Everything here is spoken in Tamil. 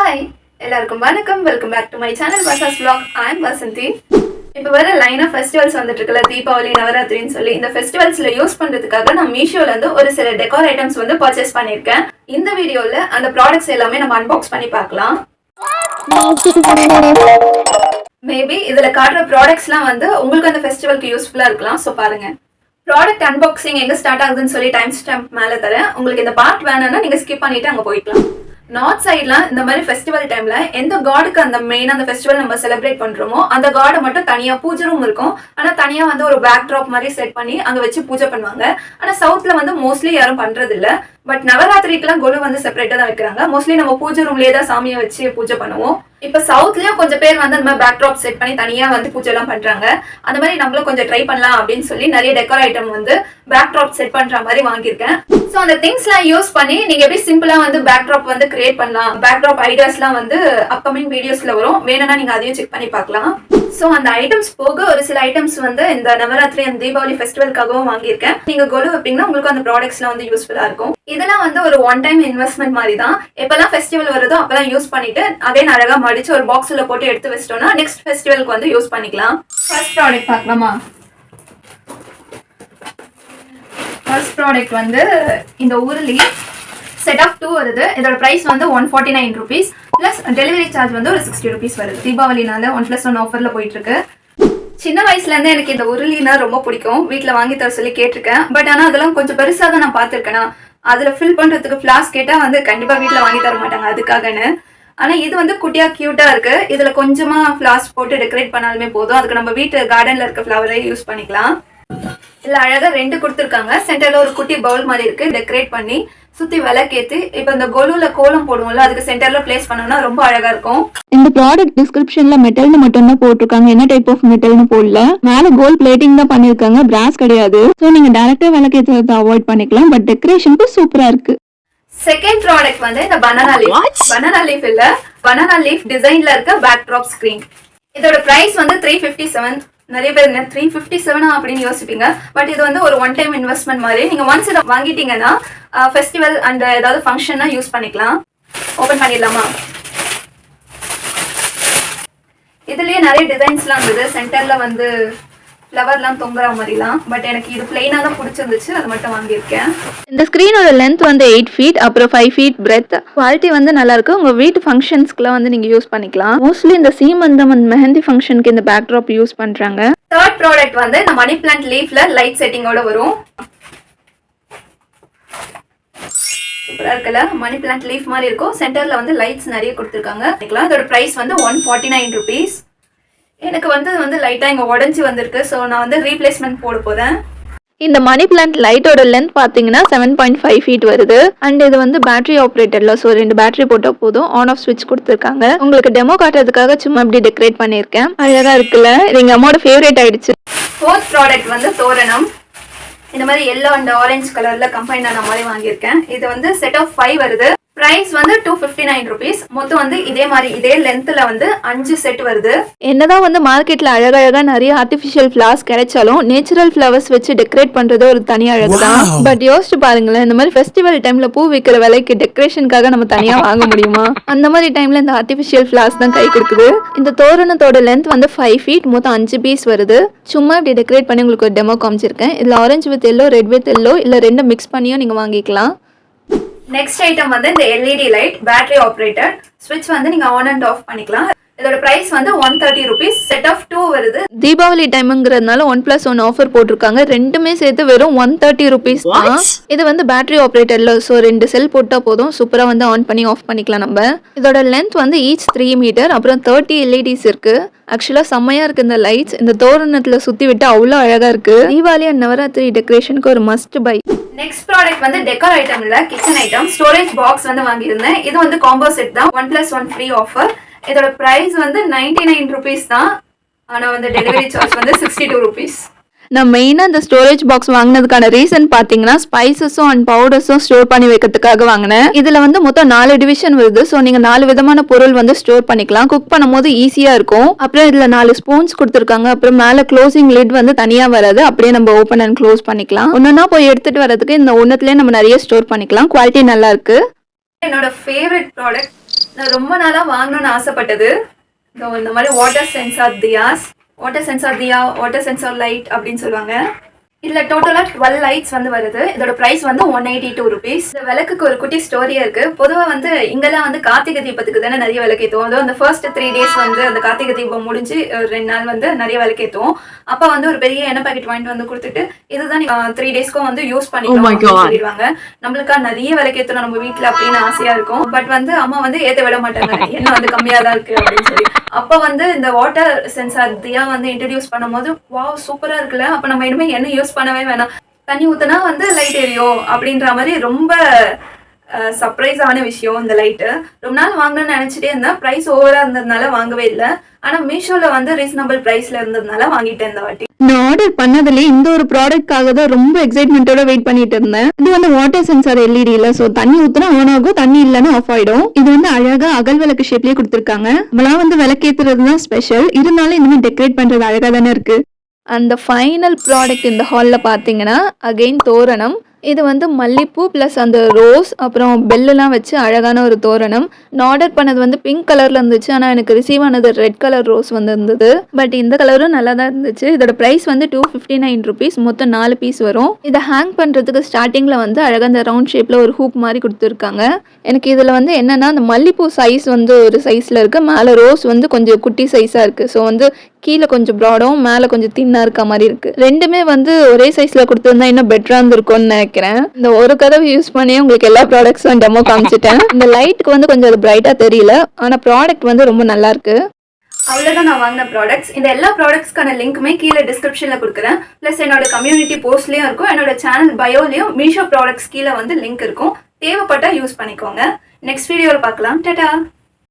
ஹாய் எல்லாருக்கும் வணக்கம். Welcome back to my channel Vasa's vlog. I am Vasanthi. இப்போ வர லைன் ஆஃப் ஃபெஸ்டிவல்ஸ் வந்துட்டு இருக்குல்ல, தீபாவளி, நவராத்திரின்னு சொல்லி இந்த ஃபெஸ்டிவல்ஸ்ல யூஸ் பண்றதுக்காக நான் மீஷோல இருந்து ஒரு சில டெக்கார் ஐட்டம்ஸ் வந்து பர்ச்சேஸ் பண்ணியிருக்கேன். இந்த வீடியோல அந்த ப்ராடக்ட்ஸ் எல்லாமே நம்ம அன்பாக்ஸ் பண்ணி பார்க்கலாம். மேபி இதுல காட்டுற ப்ராடக்ட்ஸ்லாம் வந்து உங்களுக்கு அந்த ஃபெஸ்டிவலுக்கு யூஸ்ஃபுல்லா இருக்கலாம். ஸோ பாருங்க. ப்ராடக்ட் அன்பாக்சிங் எங்க ஸ்டார்ட் ஆகுதுன்னு சொல்லி டைம் ஸ்டாம்ப் மேலே தரேன். உங்களுக்கு இந்த பார்ட் வேணும்னா நீங்க ஸ்கிப் பண்ணிட்டு அங்கே போய்க்கலாம். நார்த் சைட்லாம் இந்த மாதிரி ஃபெஸ்டிவல் டைம்ல எந்த காடுக்கு அந்த மெயின் அந்த ஃபெஸ்டிவல் நம்ம செலிப்ரேட் பண்றோமோ அந்த காடை மட்டும் தனியா பூஜை ரூம் இருக்கும். ஆனா தனியா வந்து ஒரு பேக் ட்ராப் மாதிரி செட் பண்ணி அங்க வச்சு பூஜை பண்ணுவாங்க. ஆனா சவுத்ல வந்து மோஸ்ட்லி யாரும் பண்றது இல்ல. பட் நவராத்திரிக்கெல்லாம் கொலு வந்து செப்பரேட்டா தான் வைக்கிறாங்க. மோஸ்ட்லி நம்ம பூஜை ரூம்லயே தான் சாமியை வச்சு பூஜை பண்ணுவோம். இப்ப சவுத்லயும் கொஞ்சம் பேர் வந்து அந்த மாதிரி பேக் ட்ராப் செட் பண்ணி தனியா வந்து பூஜை எல்லாம் பண்றாங்க. அந்த மாதிரி நம்மளும் கொஞ்சம் ட்ரை பண்ணலாம் அப்படின்னு சொல்லி நிறைய டெக்கர் ஐட்டம் வந்து பேக் ட்ராப் செட் பண்ற மாதிரி வாங்கியிருக்கேன். ஸோ அந்த திங்ஸ் எல்லாம் யூஸ் பண்ணி நீங்க எப்படி சிம்பிளா வந்து பேக் ட்ராப் வந்து கிரியேட் பண்ணலாம், பேக் ட்ராப் ஐடியாஸ் எல்லாம் வந்து அப்கமிங் வீடியோஸ்ல வரும். வேணும்னா நீங்க அதையும் செக் பண்ணி பார்க்கலாம். ஸோ அந்த ஐட்டம்ஸ் போக ஒரு சில ஐட்டம்ஸ் வந்து இந்த நவராத்திரி அந்த தீபாவளி ஃபெஸ்டிவலுக்காகவும் வாங்கியிருக்கேன். நீங்க கொலு வைப்பீங்கன்னா உங்களுக்கு அந்த ப்ராடக்ட்ஸ்லாம் வந்து யூஸ்ஃபுல்லா இருக்கும். இதெல்லாம் வந்து ஒரு ஒன் டைம் இன்வெஸ்ட்மெண்ட் மாதிரி தான். எப்பெல்லாம் ஃபெஸ்டிவல் வருதோ அப்பெல்லாம் யூஸ் பண்ணிட்டு அகைன் அழகா மடிச்சு ஒரு பாக்ஸ்ல போட்டு எடுத்து வச்சிட்டோம்னா நெக்ஸ்ட் ஃபெஸ்டிவலுக்கு வந்து யூஸ் பண்ணிக்கலாம். ஃபர்ஸ்ட் ப்ராடக்ட் பார்க்கலாமா? ஃபர்ஸ்ட் ப்ராடக்ட் வந்து இந்த உருளி செட் ஆஃப் 2 வருது. இதோட பிரைஸ் வந்து 149 rupees பிளஸ் டெலிவரி சார்ஜ் வந்து ஒரு 60 rupees வருது. தீபாவளினால 1+1 ஆஃபர்ல போயிட்டு இருக்கு. சின்ன வயசுல இருந்தே எனக்கு இந்த உருளினா ரொம்ப பிடிக்கும். வீட்டுல வாங்கி தர சொல்லி கேட்டிருக்கேன். பட் ஆனா அதெல்லாம் கொஞ்சம் பெருசா தான் நான் பார்த்திருக்கேனா. அதுல ஃபில் பண்றதுக்கு ஃபிளாஸ்க் கேட்டா வந்து கண்டிப்பா வீட்டுல வாங்கி தர மாட்டாங்க அதுக்காகன்னு. ஆனா இது வந்து குட்டியா கியூட்டா இருக்கு. இதுல கொஞ்சமா ஃபிளாஸ்க் போட்டு டெக்கரேட் பண்ணாலுமே போதும். அதுக்கு நம்ம வீட்டு கார்டன்ல இருக்க ஃபிளவரை யூஸ் பண்ணிக்கலாம். இல்ல அழகா 2 கொடுத்துருக்காங்க. சென்டர்ல ஒரு குட்டி பவுல் மாதிரி இருக்கு. டெக்கரேட் பண்ணி சுத்தி விளக்கேத்து இப்ப இந்த கொலுல கோலம் போடுவோம்ல, அதுக்கு சென்டர்ல பிளேஸ் பண்ணோம்னா ரொம்ப அழகா இருக்கும். இந்த ப்ராடக்ட் டிஸ்கிரிப்ஷன்ல மெட்டல்னு மட்டும் தான் போட்டிருக்காங்க. என்ன டைப் ஆஃப் மெட்டல்னு போடல. மேல கோல்ட் பிளேட்டிங் தான் பண்ணிருக்காங்க, பிராஸ் கிடையாது. சோ நீங்க டைரக்டா விளக்கேத்துறத அவாய்ட் பண்ணிக்கலாம். பட் டெக்கரேஷனுக்கு சூப்பரா இருக்கு. செகண்ட் ப்ராடக்ட் வந்து இந்த பனானா லீஃப். பனானா லீஃப் இல்ல, பனானா லீஃப் டிசைன்ல இருக்க பேக் ட்ராப் ஸ்கிரீன். இதோட பிரைஸ் வந்து 357. நிறைய பேர் 357 அப்படின்னு யோசிப்பீங்க. பட் இது வந்து ஒரு ஒன் டைம் இன்வெஸ்ட்மெண்ட் மாதிரி. நீங்க ஒன்ஸ் இதை வாங்கிட்டீங்கன்னா ஃபெஸ்டிவல் அண்ட் ஏதாவது ஃபங்க்ஷன்னா யூஸ் பண்ணிக்கலாம். ஓபன் பண்ணிடலாமா? இதுலயே நிறைய டிசைன்ஸ்லாம் இருந்தது. சென்டர்ல வந்து ஃப்ளவர்லாம் தொங்குற மாதிரிலாம். பட் எனக்கு இது பிளெயினா தான் பிடிச்சிருந்துச்சு, அது மட்டும் வாங்கியிருக்கேன். இந்த ஸ்க்ரீனோட லென்த் வந்து 8 feet, அப்புறம் 5 feet பிரெத். குவாலிட்டி வந்து நல்லா இருக்கு. உங்க வீட்டு ஃபங்க்ஷன்ஸ்க்குலாம் வந்து நீங்க யூஸ் பண்ணிக்கலாம். மோஸ்ட்லி இந்த சீமந்தம் அண்ட் மெஹந்தி ஃபங்க்ஷனுக்கு இந்த பேக் ட்ராப் யூஸ் பண்றாங்க. தேர்ட் ப்ராடக்ட் வந்து இந்த மணி பிளான்ட் லீஃப்ல லைட் செட்டிங்கோட வரும். சூப்பரா இருக்குல்ல? மணி பிளான்ட் லீஃப் மாதிரி இருக்கும். சென்டர்ல வந்து லைட்ஸ் நிறைய கொடுத்துருக்காங்க. இதோட பிரைஸ் வந்து 149 rupees. எனக்கு வந்து லைட்டா இங்க உடஞ்சி வந்திருக்கு. ஸோ நான் வந்து ரீப்ளேஸ்மெண்ட் போட போறேன். இந்த மணி பிளான்ட் லைட்டோட லென்த் பாத்தீங்கன்னா 7.5 feet வருது. அண்ட் இது வந்து பேட்டரி ஆப்ரேட்டர்ல. ஸோ 2 பேட்டரி போட்டா போதும். ஆன் ஆஃப் ஸ்விட்ச் கொடுத்துருக்காங்க. உங்களுக்கு டெமோ காட்டுறதுக்காக சும்மா இப்படி டெக்கரேட் பண்ணியிருக்கேன். அழகா இருக்குல்ல? இது எங்க அம்மாவோட ஃபேவரேட் ஆயிடுச்சு. ஃபோர்த் ப்ராடக்ட் வந்து தோரணம். இந்த மாதிரி எல்லோ அண்ட் ஆரஞ்சு கலர்ல கம்பைன் ஆன மாதிரி வாங்கியிருக்கேன். இது வந்து செட் ஆஃப் 5 வருது. பிரைஸ் வந்து 259 rupees. மொத்தம் வந்து இதே மாதிரி இதே லென்த்ல வந்து 5 செட் வருது. என்னதான் வந்து மார்க்கெட்ல அழகழகா நிறைய ஆர்டிபிஷியல் ஃபிளவர்ஸ் கிடைச்சாலும் நேச்சுரல் ஃபிளவர்ஸ் வச்சு டெக்கரேட் பண்றது ஒரு தனி அழகு தான். பட் யோசிச்சு பாருங்களேன், இந்த மாதிரி ஃபெஸ்டிவல் டைம்ல பூ விற்கிற விலைக்கு டெக்கரேஷனுக்காக நம்ம தனியா வாங்க முடியுமா? அந்த மாதிரி டைம்ல இந்த ஆர்டிபிஷியல் ஃபிளவர்ஸ் தான் கை கொடுக்குது. இந்த தோரணத்தோட லென்த் வந்து 5 feet, மொத்தம் 5 பீஸ் வருது. சும்மா இப்படி டெக்கரேட் பண்ணி உங்களுக்கு ஒரு டெமோ காமிச்சிருக்கேன். இதுல orange with yellow, red with yellow, இல்ல 2 மிக்ஸ் பண்ணியும் நீங்க வாங்கிக்கலாம். நெக்ஸ்ட் ஐட்டம் வந்து இந்த எல்இடி லைட் பேட்டரி ஆப்ரேட்டட். ஸ்விட்ச் வந்து நீங்க ஆன் அண்ட் ஆஃப் பண்ணிக்கலாம். இதோட பிரைஸ் வந்து 130 rupees. செட் ஆஃப் 2 வருது. தீபாவளி டைம்ங்கிறதுனால 1+1 ஆஃபர் போட்டிருக்காங்க. ரெண்டுமே சேர்த்து வெறும் 130 rupees தான். இது வந்து பேட்டரி ஆப்ரேட்டர்ல. ஸோ 2 செல் போட்டா போதும். சூப்பரா வந்து ஆன் பண்ணி ஆஃப் பண்ணிக்கலாம் நம்ம. இதோட லென்த் வந்து ஈச் 3 meter. அப்புறம் 30 LEDs இருக்கு. ஆக்சுவலா செம்மையா இருக்கு இந்த லைட்ஸ். இந்த தோரணத்துல சுத்தி விட்டு அவ்வளோ அழகா இருக்கு. தீபாவளி அண்ட் நவராத்திரி டெக்கரேஷனுக்கு ஒரு மஸ்ட் பை. நெக்ஸ்ட் ப்ராடக்ட் வந்து டெக்கர் ஐட்டம் இல்ல, கிச்சன் ஐட்டம். ஸ்டோரேஜ் பாக்ஸ் வந்து வாங்கியிருந்தேன். இது வந்து காம்போ செட் தான். 1+1 ஃப்ரீ ஆஃபர். இதோட பிரைஸ் வந்து 99 rupees தான். ஆனா வந்து டெலிவரி சார்ஜ் வந்து 62 rupees. நான் மெயினாக இந்த ஸ்டோரேஜ் பாக்ஸ் வாங்கினதுக்கான ரீசன் பார்த்தீங்கன்னா ஸ்பைசஸும் அண்ட் பவுடர்ஸும் ஸ்டோர் பண்ணி வைக்கிறதுக்காக வாங்கினேன். இதில் வந்து மொத்தம் 4 டிவிஷன் வருது. ஸோ நீங்கள் 4 விதமான பொருள் வந்து ஸ்டோர் பண்ணிக்கலாம். குக் பண்ணும் போது ஈஸியாக இருக்கும். அப்புறம் இதில் 4 ஸ்பூன்ஸ் கொடுத்துருக்காங்க. அப்புறம் மேலே க்ளோசிங் லிட் வந்து தனியாக வராது. அப்படியே நம்ம ஓப்பன் அண்ட் க்ளோஸ் பண்ணிக்கலாம். ஒன்றுனா போய் எடுத்துகிட்டு வரதுக்கு இந்த ஒன்றுத்துலேயே நம்ம நிறைய ஸ்டோர் பண்ணிக்கலாம். குவாலிட்டி நல்லா இருக்கு. என்னோட ஃபேவரட் ப்ராடக்ட் நான் ரொம்ப நாளா வாங்கணும்னு ஆசைப்பட்டது இந்த மாதிரி வாட்டர் சென்சார் தியா வாட்டர் சென்சார் லைட் அப்படின்னு சொல்லுவாங்க. இதுல டோட்டலா 12 லைட்ஸ் வந்து வருது. இதோட பிரைஸ் வந்து 182 rupees. இந்த விளக்குக்கு ஒரு குட்டி ஸ்டோரியா இருக்கு. பொதுவா வந்து இங்கெல்லாம் வந்து கார்த்திகை தீபத்துக்கு தானே நிறைய விளக்கேற்றுவோம். அதுவும் அந்த ஃபர்ஸ்ட் 3 days வந்து அந்த கார்த்திகை தீபம் முடிஞ்சு 2 நாள் வந்து நிறைய விளக்கேற்றுவோம். அப்ப வந்து ஒரு பெரிய எண்ணெய் பாக்கெட் வாங்கிட்டு வந்து கொடுத்துட்டு இதுதான் நீங்க 3 daysக்கும் வந்து யூஸ் பண்ணிக்கலாம் சொல்லிடுவாங்க. நம்மளுக்கா நிறைய விளக்கேற்றணும் நம்ம வீட்டுல அப்படின்னு ஆசையா இருக்கும். பட் வந்து அம்மா வந்து ஏத்த விட மாட்டாங்க, எண்ணெய் வந்து கம்மியா தான் இருக்கு அப்படின்னு சொல்லி. அப்ப வந்து இந்த வாட்டர் சென்சார் தியா வந்து இன்ட்ரடியூஸ் பண்ணும்போது வாவ் சூப்பரா இருக்குல்ல, அப்ப நம்ம இனிமே எண்ணெய் யூஸ் பண்ணவே வேணாம், தண்ணி ஊத்துனா வந்து லைட் எரியும் அப்படின்ற மாதிரி ரொம்ப சர்ப்ரைஸ் ஆன விஷயம். இந்த லைட்டு ரொம்ப நாள் வாங்கணும்னு நினைச்சிட்டே இருந்தேன். ப்ரைஸ் ஓவரா இருந்ததுனால வாங்கவே இல்லை. ஆனா மீஷோல வந்து ரீசனபிள் பிரைஸ்ல இருந்ததுனால வாங்கிட்டேன் இந்த வாட்டி. நான் ஆர்டர் பண்ணதுல இந்த ஒரு ப்ராடக்ட்காக தான் ரொம்ப எக்ஸைட்மெண்டோட வெயிட் பண்ணிட்டு இருந்தேன். இது வந்து வாட்டர் சென்சார் எல்இடி இல்ல, சோ தண்ணி ஊத்துனா ஆன் ஆகும், தண்ணி இல்லைன்னா ஆஃப் ஆயிடும். இது வந்து அழகா அகல் விளக்கு ஷேப்லயே கொடுத்திருக்காங்க. நம்மளாம் வந்து விளக்கேத்துறது தான் ஸ்பெஷல், இருந்தாலும் இந்த மாதிரி டெக்கரேட் பண்றது அழகா தானே இருக்கு. அந்த ஃபைனல் ப்ராடக்ட் இந்த ஹாலில் பார்த்தீங்கன்னா அகெயின் தோரணம். இது வந்து மல்லிப்பூ ப்ளஸ் அந்த ரோஸ் அப்புறம் பெல்லாம் வச்சு அழகான ஒரு தோரணம். நான் ஆர்டர் பண்ணது வந்து பிங்க் கலரில் இருந்துச்சு, ஆனால் எனக்கு ரிசீவ் ஆனது ரெட் கலர் ரோஸ் வந்து இருந்தது. பட் இந்த கலரும் நல்லா தான் இருந்துச்சு. இதோட ப்ரைஸ் வந்து 259 rupees. மொத்தம் 4 பீஸ் வரும். இதை ஹேங் பண்ணுறதுக்கு ஸ்டார்டிங்கில் வந்து அழகாக இந்த ரவுண்ட் ஷேப்பில் ஒரு ஹூப் மாதிரி கொடுத்துருக்காங்க. எனக்கு இதில் வந்து என்னென்னா அந்த மல்லிப்பூ சைஸ் வந்து ஒரு சைஸில் இருக்குது, மேலே ரோஸ் வந்து கொஞ்சம் குட்டி சைஸாக இருக்குது. ஸோ வந்து கீழே கொஞ்சம் ப்ராடும் மேலே கொஞ்சம் தின்னாக இருக்க மாதிரி இருக்குது. ரெண்டுமே வந்து ஒரே சைஸில் கொடுத்துருந்தா இன்னும் பெட்டராக இருந்திருக்கும்னு நினைக்கிறேன். இந்த ஒரு கதவு யூஸ் பண்ணி உங்களுக்கு எல்லா ப்ராடக்ட்ஸும் டெமோ காமிச்சிட்டேன். இந்த லைட்டுக்கு வந்து கொஞ்சம் அது பிரைட்டாக தெரியல, ஆனால் ப்ராடக்ட் வந்து ரொம்ப நல்லா இருக்கு. அவ்வளோதான் நான் வாங்கின ப்ராடக்ட்ஸ். இந்த எல்லா ப்ராடக்ட்ஸ்க்கான லிங்க்குமே கீழே டிஸ்கிரிப்ஷனில் கொடுக்குறேன். ப்ளஸ் என்னோட கம்யூனிட்டி போஸ்ட்லேயும் இருக்கும், என்னோட சேனல் பயோலையும் மீஷோ ப்ராடக்ட்ஸ் கீழே வந்து லிங்க் இருக்கும். தேவைப்பட்டால் யூஸ் பண்ணிக்கோங்க. நெக்ஸ்ட் வீடியோவில் பார்க்கலாம். டாடா.